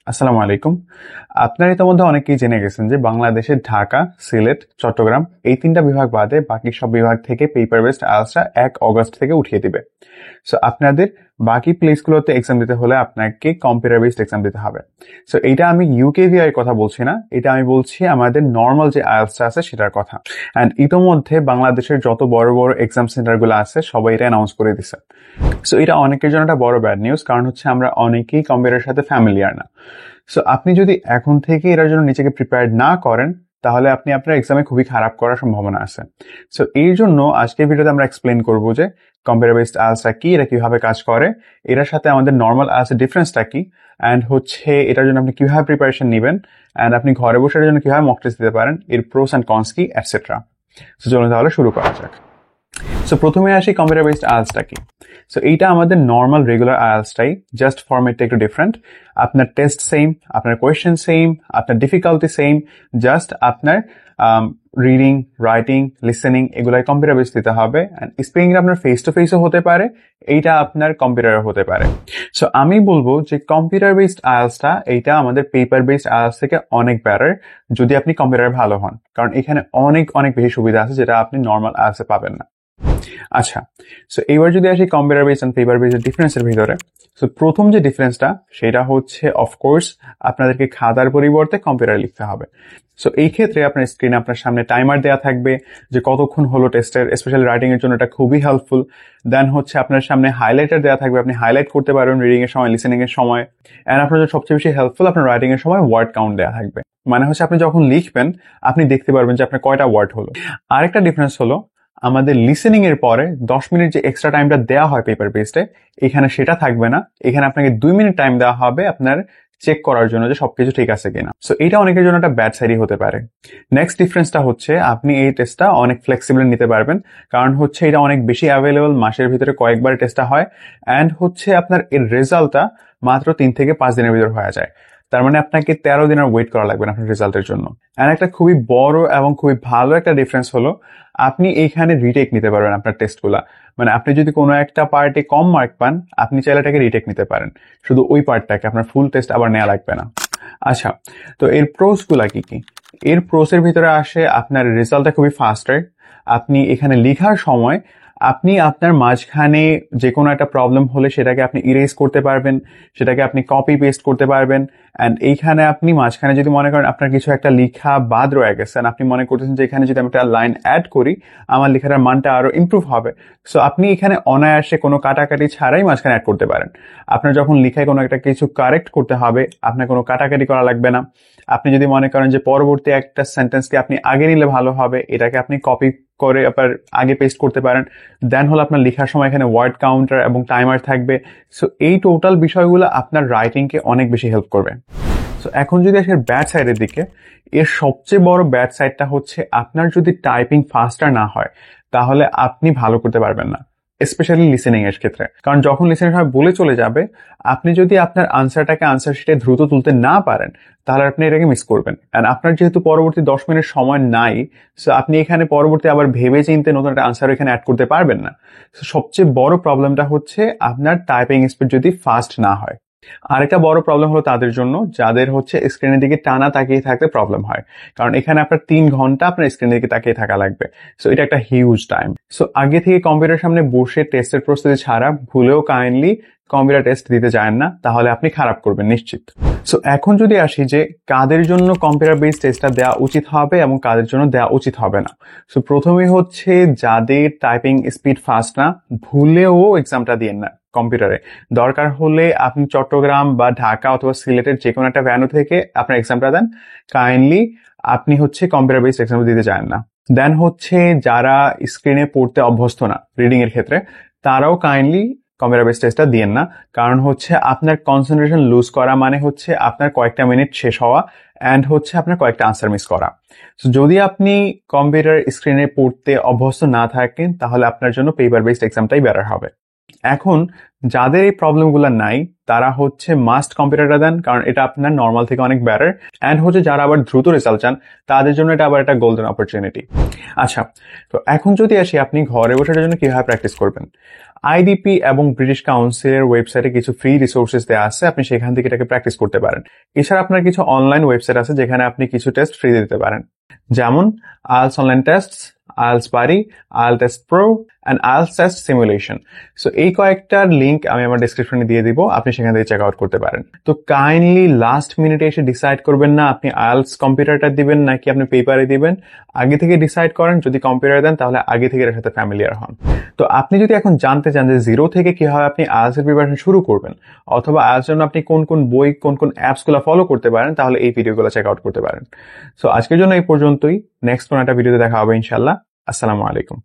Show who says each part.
Speaker 1: আসসালামু আলাইকুম। আপনারা ইতিমধ্যে অনেকেই জেনে গেছেন যে বাংলাদেশের ঢাকা, সিলেট, চট্টগ্রাম এই ৩টা বিভাগ বাদে বাকি সব বিভাগ থেকে পেপার বেসড আইএলটিএসটা ১ অগস্ট থেকে উঠিয়ে দিবে। সো আপনাদের বাকি প্লেসগুলোতে এক্সাম দিতে হলে আপনাকে কম্পিউটার বেসড এক্সাম দিতে হবে। সো এইটা আমি ইউকেভিআই এর কথা বলছি না, এটা আমি বলছি আমাদের নর্মাল যে আইএলটিএসটা আছে সেটার কথা। অ্যান্ড ইতোমধ্যে বাংলাদেশের যত বড় বড় এক্সাম সেন্টারগুলো আছে সবাই এটা অ্যানাউন্স করে দিছে। সো এটা অনেকের জন্য একটা বড় ব্যাড নিউজ, কারণ হচ্ছে আমরা অনেকেই কম্পিউটারের সাথে ফ্যামিলিয়ার না। সো আপনি যদি এখন থেকে এটার জন্য নিজেকে প্রিপেয়ার না করেন তাহলে আপনি আপনার এক্সামে খুবই খারাপ করার সম্ভাবনা আছে। সো এই জন্য আজকের ভিডিওতে আমরা এক্সপ্লেন করবো যে কম্পিউটার বেসড আইএলটিএসটা কি, এটা কিভাবে কাজ করে, এটার সাথে আমাদের নর্মাল আইএলটিএস ডিফারেন্সটা কি, অ্যান্ড হচ্ছে এটার জন্য আপনি কিভাবে প্রিপারেশন নেবেন, অ্যান্ড আপনি ঘরে বসে এটার জন্য কিভাবে মক টেস্ট দিতে পারেন, এর প্রোস অ্যান্ড কনস কি, এটসেট্রা। সো চলুন তাহলে শুরু করা যাক। সো প্রথমে আসি কম্পিউটার বেসড আইএলটিএসটা কি। সো এইটা আমাদের নর্মাল রেগুলার আইএলটিএসটাই, জাস্ট ফরম্যাটটা একটু ডিফারেন্ট। আপনার টেস্ট সেম, আপনার কোয়েশ্চেন সেম, আপনার ডিফিকাল্টি সেম, জাস্ট আপনার রিডিং, রাইটিং, লিসেনিং এগুলাই কম্পিউটার বেসড দিতে হবে। অ্যান্ড স্পিকিং আপনার ফেস টু ফেসও হতে পারে, এইটা আপনার কম্পিউটারে হতে পারে। সো আমি বলবো যে কম্পিউটার বেসড আইএলটিএসটা এইটা আমাদের পেপার বেসড আইএলটিএস থেকে অনেক বেটার যদি আপনি কম্পিউটারে ভালো হন, কারণ এখানে অনেক অনেক বেশি সুবিধা আছে যেটা আপনি নর্মাল আইএলটিএসে পাবেন না। আচ্ছা, সো এবার যদি আসি computer based and paper based ডিফারেন্সের ভিতরে, সো প্রথম যে ডিফারেন্সটা সেটা হচ্ছে অফকোর্স আপনাদেরকে খাতার পরিবর্তে কম্পিউটারে লিখতে হবে। সো এই ক্ষেত্রে আপনার স্ক্রিনে আপনার সামনে টাইমার দেওয়া থাকবে যে কতক্ষণ হলো টেস্টের, স্পেশালি রাইটিং এর জন্য এটা খুবই হেল্পফুল। দেন হচ্ছে আপনার সামনে হাইলাইটার দেওয়া থাকবে, আপনি হাইলাইট করতে পারবেন রিডিং এর সময়, লিসেনিং এর সময়। এন্ড আপনার জন্য সবচেয়ে বেশি হেল্পফুল আপনার রাইটিং এর সময় ওয়ার্ড কাউন্ট দেওয়া থাকবে, মানে হচ্ছে আপনি যখন লিখবেন আপনি দেখতে পারবেন যে আপনার কয়টা ওয়ার্ড হলো। আরেকটা ডিফারেন্স হলো আমাদের লিসেনিং এর পরে 10 মিনিট যে এক্সট্রা টাইমটা দেওয়া হয় পেপার বেসডে, এখানে সেটা থাকবে না। এখানে আপনাকে 2 মিনিট টাইম দেওয়া হবে আপনার চেক করার জন্য যে সবকিছু ঠিক আছে কিনা। সো এটা অনেকের জন্য একটা ব্যাড সাইডই হতে পারে। নেক্সট ডিফারেন্সটা হচ্ছে আপনি এই টেস্টটা অনেক ফ্লেক্সিবল নিতে পারবেন, কারণ হচ্ছে এটা অনেক বেশি অ্যাভেলেবল, মাসের ভিতরে কয়েকবার টেস্টটা হয়। অ্যান্ড হচ্ছে আপনার এর রেজাল্টটা মাত্র 3 থেকে 5 দিনের ভিতর হয়ে যায়। তার মানে আপনাকে 13 দিন আর ওয়েট করা লাগবে না আপনার রেজাল্টের জন্য। অ্যান্ড একটা খুবই বড় এবং খুবই ভালো একটা ডিফারেন্স হলো আপনি এইখানে রিটেক নিতে পারবেন আপনার টেস্টগুলা। মানে আপনি যদি কোনো একটা পার্টে কম মার্ক পান, আপনি চাইলে এটাকে রিটেক নিতে পারেন, শুধু ওই পার্টটাকে, আপনার ফুল টেস্ট আবার নেওয়া লাগবে না। আচ্ছা, তো এর প্রোস গুলা কি কি? এর প্রোসের ভিতরে আসে আপনার রেজাল্টটা খুবই ফাস্ট হয়। আপনি এখানে লেখার সময় আপনি আপনার মাঝখানে যে কোনো একটা প্রবলেম হলে সেটাকে আপনি ইরেজ করতে পারবেন, সেটাকে আপনি কপি পেস্ট করতে পারবেন। অ্যান্ড এইখানে আপনি মাঝখানে যদি মনে করেন আপনার কিছু একটা লেখা বাদ রয়ে গেছে, আপনি মনে করতেছেন যে এখানে যদি আমি একটা লাইন অ্যাড করি আমার লেখাটার মানটা আরো ইমপ্রুভ হবে, সো আপনি এখানে অনায়াসে কোনো কাটাকাটি ছাড়াই মাঝখানে অ্যাড করতে পারেন। আপনার যখন লেখায় কোনো একটা কিছু কারেক্ট করতে হবে আপনার কোনো কাটাকাটি করা লাগবে না। আপনি যদি মনে করেন যে পরবর্তী একটা সেন্টেন্সকে আপনি আগে নিলে ভালো হবে, এটাকে আপনি কপি করে আবার আগে পেস্ট করতে পারেন। দেন হলো আপনার লেখার সময় এখানে ওয়ার্ড কাউন্টার এবং টাইমার থাকবে। সো এই টোটাল বিষয়গুলো আপনার রাইটিংকে অনেক বেশি হেল্প করবে। সো এখন যদি আসে ব্যাড সাইডের দিকে, এর সবচেয়ে বড় ব্যাড সাইডটা হচ্ছে আপনার যদি টাইপিং ফাস্টার না হয় তাহলে আপনি ভালো করতে পারবেন না, স্পেশালি লিসেনিং এর ক্ষেত্রে। কারণ যখন লিসেনিং সময় বলে চলে যাবে, আপনি যদি আপনার আনসারটাকে আনসার শিটে দ্রুত তুলতে না পারেন তাহলে আপনি এটাকে মিস করবেন। এন্ড আপনার যেহেতু পরবর্তী 10 মিনিট সময় নাই, সো আপনি এখানে পরবর্তী আবার ভেবে চিন্তে নতুন একটা আনসার এখানে অ্যাড করতে পারবেন না। সো সবচেয়ে বড় প্রবলেমটা হচ্ছে আপনার টাইপিং স্পিড যদি ফাস্ট না হয়। আরেকটা বড় প্রবলেম হলো তাদের জন্য যাদের হচ্ছে স্ক্রিনের দিকে টানা তাকিয়ে থাকতে প্রবলেম হয়, কারণ এখানে আপনার 3 ঘন্টা আপনার স্ক্রিনের দিকে তাকিয়ে থাকা লাগবে। সো এটা একটা হিউজ টাইম। সো আগে থেকে কম্পিউটার সামনে বসে টেস্টের প্রস্তুতি ছাড়া ভুলেও কাইন্ডলি কম্পিউটার টেস্ট দিতে যান না, তাহলে আপনি খারাপ করবেন নিশ্চিত। সো এখন যদি আসি যে কাদের জন্য কম্পিউটার বেসড টেস্টটা দেওয়া উচিত হবে এবং কাদের জন্য দেওয়া উচিত হবে না। সো প্রথমেই হচ্ছে যাদের টাইপিং স্পিড ফাস্ট না, ভুলেও এক্সামটা দিয়েন না কম্পিউটারে। দরকার হলে আপনি চট্টগ্রাম বা ঢাকা অথবা সিলেটের যে কোনো একটা ভ্যানু থেকে আপনার এক্সামটা দেন, কাইন্ডলি আপনি হচ্ছে কম্পিউটার বেসড এক্সাম দিতে চান না। দেন হচ্ছে যারা স্ক্রিনে পড়তে অভ্যস্ত না রিডিং এর ক্ষেত্রে, তারাও কাইন্ডলি কম্পিউটার বেসড টেস্টটা দিয়েন না, কারণ হচ্ছে আপনার কনসেন্ট্রেশন লুজ করা মানে হচ্ছে আপনার কয়েকটা মিনিট শেষ হওয়া অ্যান্ড হচ্ছে আপনার কয়েকটা আনসার মিস করা। সো যদি আপনি কম্পিউটার স্ক্রিনে পড়তে অভ্যস্ত না থাকেন তাহলে আপনার জন্য পেপার বেসড এক্সামটাই বেটার হবে। এখন যাদের এই প্রবলেমগুলো নাই তারা হচ্ছে মাস্ট কম্পিউটারটা দেন, কারণ এটা আপনার নর্মাল থেকে অনেক বেটার। অ্যান্ড হচ্ছে যারা আবার দ্রুত রেজাল্ট চান তাদের জন্য এটা আবার একটা গোল্ডেন অপরচুনিটি। আচ্ছা, তো এখন যদি আসি আপনি ঘরে বসে এটার জন্য কিভাবে প্র্যাকটিস করবেন। আইডিপি এবং ব্রিটিশ কাউন্সিলের ওয়েবসাইটে কিছু ফ্রি রিসোর্সেস দেওয়া আছে, আপনি সেখান থেকে এটাকে প্র্যাকটিস করতে পারেন। এছাড়া আপনার কিছু অনলাইন ওয়েবসাইট আছে যেখানে আপনি কিছু টেস্ট ফ্রি দিতে পারেন, যেমন IELTS online test, IELTS BARI, IELTS test pro and IELTS test simulation. So এই কয়েকটার লিঙ্ক আমি আমার ডেসক্রিপশনে দিয়ে দিব, আপনি সেখান থেকে চেক আউট করতে পারেন। তো কাইন্ডলি লাস্ট মিনিটে এসে ডিসাইড করবেন না আপনি আইএলটিএস কম্পিউটারটা দিবেন নাকি আপনি পেপারে দিবেন। আগে থেকে ডিসাইড করেন, যদি কম্পিউটার দেন তাহলে আগে থেকে এর সাথে ফ্যামিলিয়ার হন। তো আপনি যদি এখন জানতে চান যে জিরো থেকে কিভাবে আপনি আইএলটিএস এর প্রিপারেশন শুরু করবেন, অথবা আইএলটিএস জন্য আপনি কোন কোন বই কোন কোন অ্যাপস গুলো ফলো করতে পারেন, তাহলে এই ভিডিওগুলো চেক আউট করতে পারেন। সো আজকের জন্য এই পর্যন্তই। নেক্সট কোন একটা ভিডিওতে দেখা হবে ইনশাল্লাহ। আসসালামু আলাইকুম।